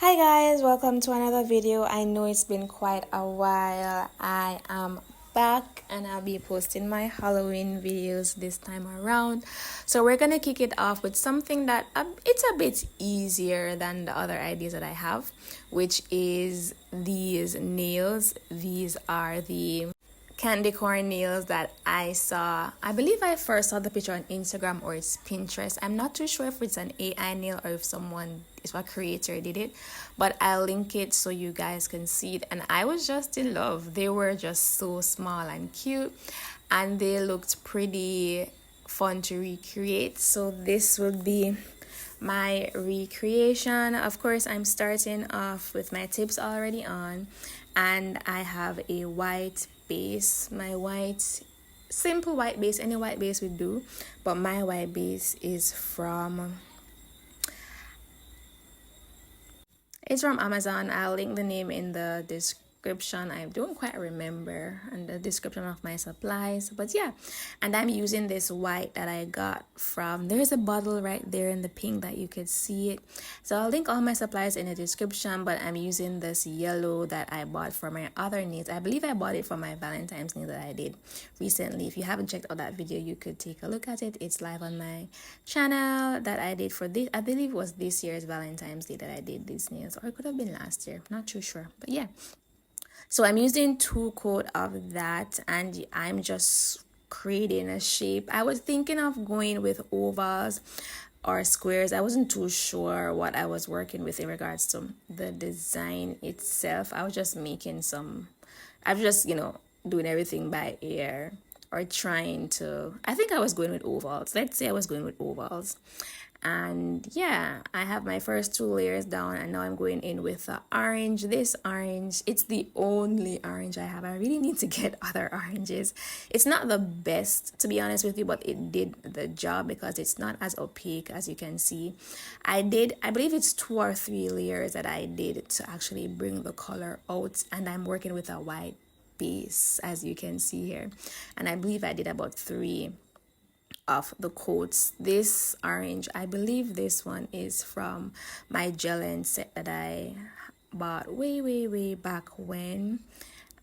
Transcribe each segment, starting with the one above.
Hi guys, welcome to another video. I know it's been quite a while. I am back and I'll be posting my Halloween videos this time around. So we're gonna kick it off with something that it's a bit easier than the other ideas that I have, which is these nails. These are the candy corn nails that I saw. I believe I first saw the picture on Instagram or it's Pinterest. I'm not too sure if it's an AI nail or if a creator did it, but I'll link it so you guys can see it. And I was just in love. They were just so small and cute, and they looked pretty fun to recreate. So this would be my recreation. Of course, I'm starting off with my tips already on, and I have a white base. My white, simple white base, any white base would do, but my white base is from Amazon. I'll link the name in the description. I don't quite remember and the description of my supplies, but yeah. And I'm using this white that I got from, there's a bottle right there in the pink that you could see it. So I'll link all my supplies in the description, but I'm using this yellow that I bought for my other nails. I believe I bought it for my Valentine's nail that I did recently. If you haven't checked out that video, you could take a look at it. It's live on my channel that I did for this. I believe it was this year's Valentine's Day that I did these nails, or it could have been last year, not too sure, but yeah. So I'm using 2 coat of that, and I'm just creating a shape. I was thinking of going with ovals or squares. I wasn't too sure what I was working with in regards to the design itself. I was just making I was just, doing everything by ear, or trying to, I think I was going with ovals. Let's say I was going with ovals. And yeah, I have my first 2 layers down, and now I'm going in with the orange. This orange, it's the only orange I have. I really need to get other oranges. It's not the best, to be honest with you, but it did the job because it's not as opaque as you can see. I believe it's 2 or 3 layers that I did to actually bring the color out, and I'm working with a white base, as you can see here. And I believe I did about 3 of the coats. This orange, I believe this one is from my gel end set that I bought way back when.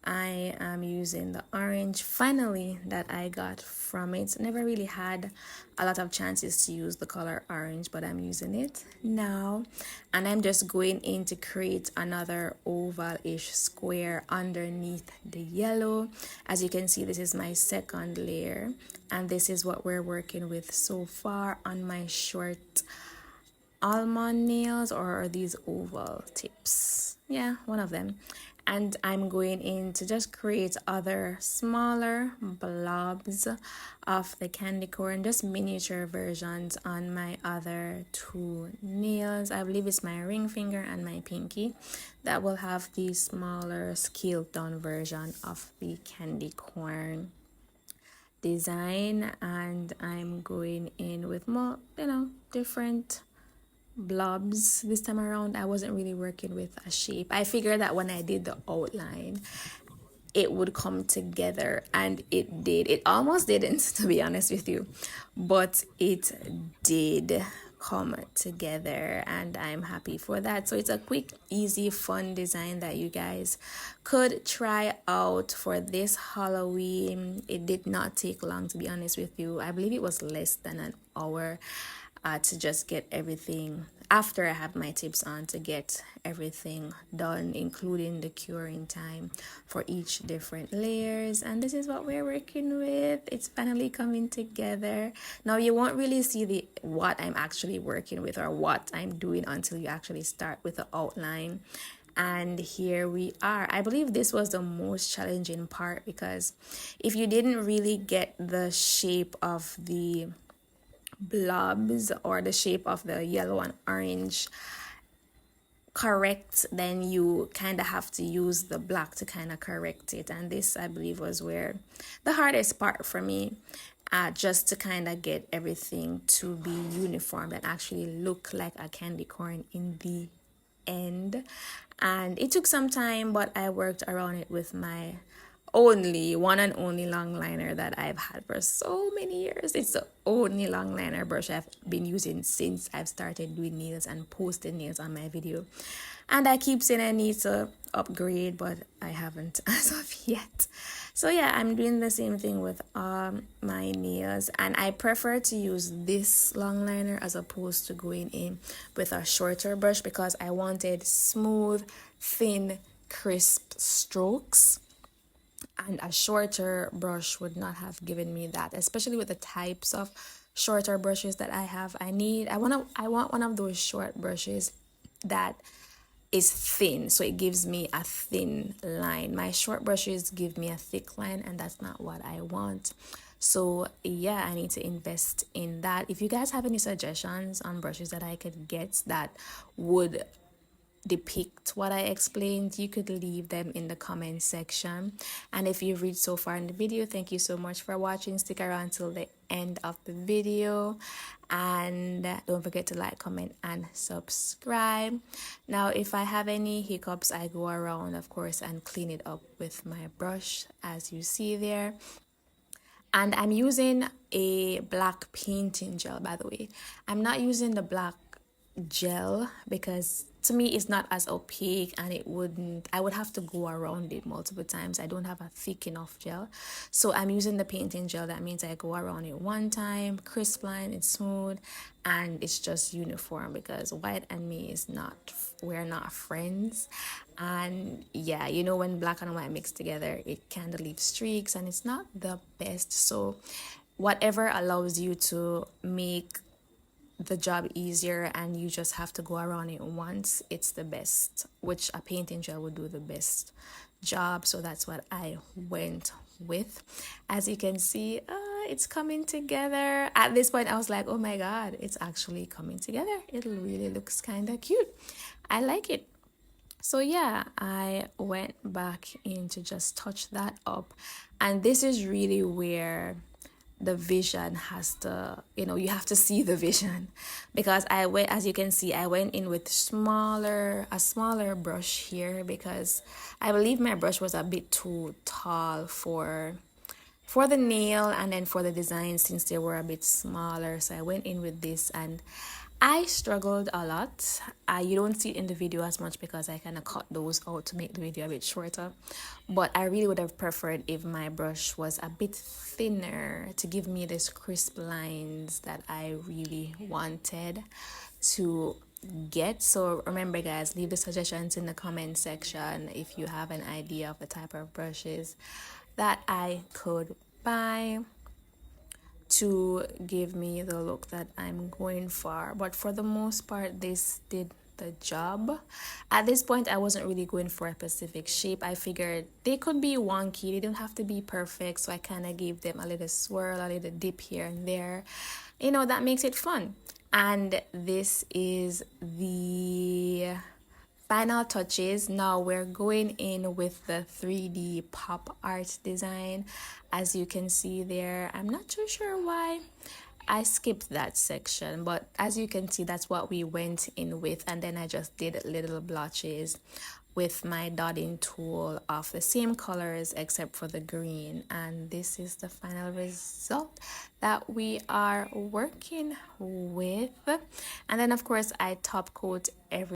I am using the orange finally that I got from it. Never really had a lot of chances to use the color orange, but I'm using it now. And I'm just going in to create another oval-ish square underneath the yellow. As you can see, this is my second layer, and this is what we're working with so far on my short almond nails, or these oval tips. Yeah, one of them. And I'm going in to just create other smaller blobs of the candy corn, just miniature versions on my other 2 nails. I believe it's my ring finger and my pinky that will have the smaller scaled down version of the candy corn design. And I'm going in with more, different blobs. This time around, I wasn't really working with a shape. I figured that when I did the outline, it would come together, and it did. It almost didn't, to be honest with you, but it did come together, and I'm happy for that. So it's a quick, easy, fun design that you guys could try out for this Halloween. It did not take long, to be honest with you. I believe it was less than an hour to just get everything, after I have my tips on, to get everything done, including the curing time for each different layers. And this is what we're working with. It's finally coming together. Now you won't really see what I'm actually working with or what I'm doing until you actually start with the outline. And here we are. I believe this was the most challenging part, because if you didn't really get the shape of the blobs or the shape of the yellow and orange correct, then you kind of have to use the black to kind of correct it. And this, I believe, was where the hardest part for me, just to kind of get everything to be uniform and actually look like a candy corn in the end. And it took some time, but I worked around it with my only one and only long liner that I've had for so many years. It's the only long liner brush I've been using since I've started doing nails and posting nails on my video. And I keep saying I need to upgrade, but I haven't as of yet. So yeah, I'm doing the same thing with my nails, and I prefer to use this long liner as opposed to going in with a shorter brush because I wanted smooth, thin, crisp strokes, and a shorter brush would not have given me that, especially with the types of shorter brushes that I have. I want one of those short brushes that is thin, so it gives me a thin line. My short brushes give me a thick line, and that's not what I want. So yeah, I need to invest in that. If you guys have any suggestions on brushes that I could get that would depict what I explained, you could leave them in the comment section. And if you've reached so far in the video, thank you so much for watching. Stick around till the end of the video, and don't forget to like, comment, and subscribe. Now, if I have any hiccups, I go around, of course, and clean it up with my brush, as you see there. And I'm using a black painting gel, by the way. I'm not using the black gel because to me it's not as opaque, and I would have to go around it multiple times. I don't have a thick enough gel, so I'm using the painting gel. That means I go around it one time, crisp line, it's smooth, and it's just uniform, because white and me is not, we're not friends. And yeah, you know, when black and white mix together, it kind of leaves streaks and it's not the best. So whatever allows you to make the job easier and you just have to go around it once, it's the best, which a painting gel would do the best job. So that's what I went with. As you can see, it's coming together. At this point I was like, oh my god, it's actually coming together. It really looks kind of cute. I like it. So yeah, I went back in to just touch that up, and this is really where the vision has to, you have to see the vision, because I went, as you can see, I went in with a smaller brush here, because I believe my brush was a bit too tall for the nail and then for the design, since they were a bit smaller. So I went in with this, and I struggled a lot. You don't see it in the video as much because I kind of cut those out to make the video a bit shorter, but I really would have preferred if my brush was a bit thinner to give me these crisp lines that I really wanted to get. So remember guys, leave the suggestions in the comment section if you have an idea of the type of brushes that I could buy to give me the look that I'm going for. But for the most part, this did the job. At this point, I wasn't really going for a specific shape. I figured they could be wonky, they don't have to be perfect, so I kind of gave them a little swirl, a little dip here and there. That makes it fun. And this is the final touches. Now we're going in with the 3D pop art design. As you can see there, I'm not too sure why I skipped that section, but as you can see, that's what we went in with. And then I just did little blotches with my dotting tool of the same colors except for the green, and this is the final result that we are working with. And then of course I top coat every,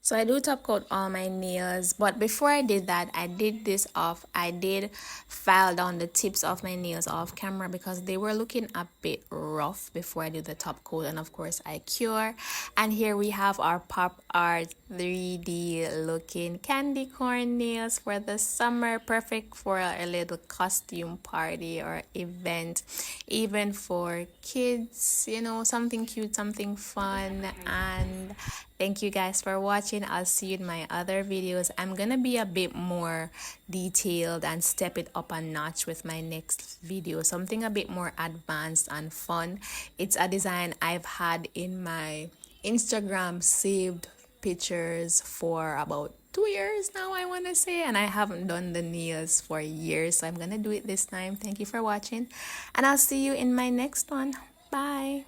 so I do top coat all my nails, but before I did that, I did file down the tips of my nails off camera because they were looking a bit rough before I did the top coat. And of course I cure, and here we have our pop art 3D looking candy corn nails for the summer, perfect for a little costume party or event, even for kids, something cute, something fun. And thank you guys for watching. I'll see you in my other videos. I'm gonna be a bit more detailed and step it up a notch with my next video, something a bit more advanced and fun. It's a design I've had in my Instagram saved pictures for about 2 years now, I want to say, and I haven't done the nails for years, so I'm gonna do it this time. Thank you for watching, and I'll see you in my next one. Bye.